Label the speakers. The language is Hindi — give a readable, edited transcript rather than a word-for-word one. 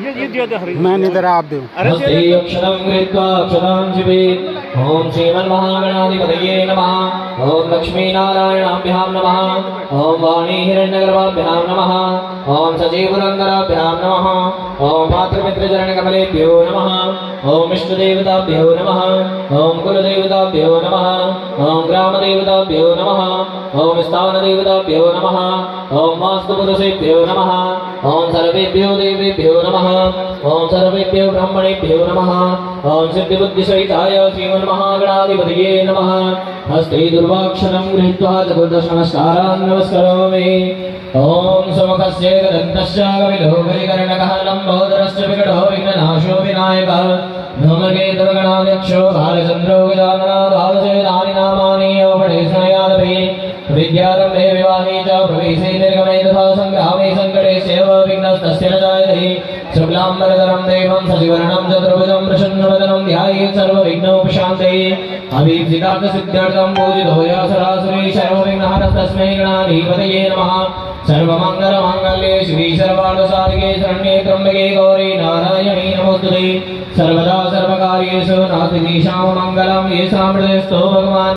Speaker 1: मैं निधर आप दो
Speaker 2: अक्षरं कृत्वा अक्षरां जीवेत्। ओम श्रीमन्महागणाधिपतये नमः। ओम लक्ष्मीनारायणाभ्यां नमः। ओम वाणी हिरण्यगर्भाभ्यां नमः। ओम सजीवरंगराभ्यां नमः। ओम मातृमित्रचरणकमलेभ्यो नमः। ओम इष्टदेवताभ्यो नमः। ओम कुलदेवताभ्यो नमः। ओम ग्रामदेवताभ्यो नमः। ओम स्थानदेवताभ्यो नमः। ओम वास्तुपुरुषेभ्यो नमः। ओम सर्वेभ्यो देवेभ्यो नमः। ओम सर्वेभ्यो ब्राह्मणेभ्यो नमः। ओम सिद्धिबुद्धिसहिताय श्रीमन्महागणाधिपतये नमः। हस्ते दुर्वाक्षरं गृहीत्वा चतुर्दश नमस्कारान् नमस्करोमि। ओम सुमुखस्य दन्तस्य कपिलो गरिकर्णकः लम्बोदरस्य विकटो विघ्ननाशो विनायकः धूमकेतुर्गणाध्यक्षो बालचन्द्रो गजाननः द्वादशेतानि नामानि उपदेशयादपि विद्यारम्भे विवाहे च प्रवेशे निर्गमे तथा सङ्ग्रामे सङ्कटे सेव विघ्नस्तस्य न जायते। शुक्लाम्बरधरं देवं सजीवर्णं चतुर्भुजं प्रसन्नवदनं ध्यायेत् सर्वविघ्नोपशान्तये। अभीप्सितार्थसिद्ध्यर्थं पूजितो यः सदासुरे सर्वविघ्नहरस्तस्मै गणाधिपतये नमः। सर्वमङ्गलमाङ्गल्ये शिवे सर्वार्थसाधिके शरण्ये त्र्यम्बके गौरी नारायणी नमोस्तुते। सर्वदा सर्वकार्येषु नास्ति तेषां मङ्गलं येषां हृदयस्थो भगवान्।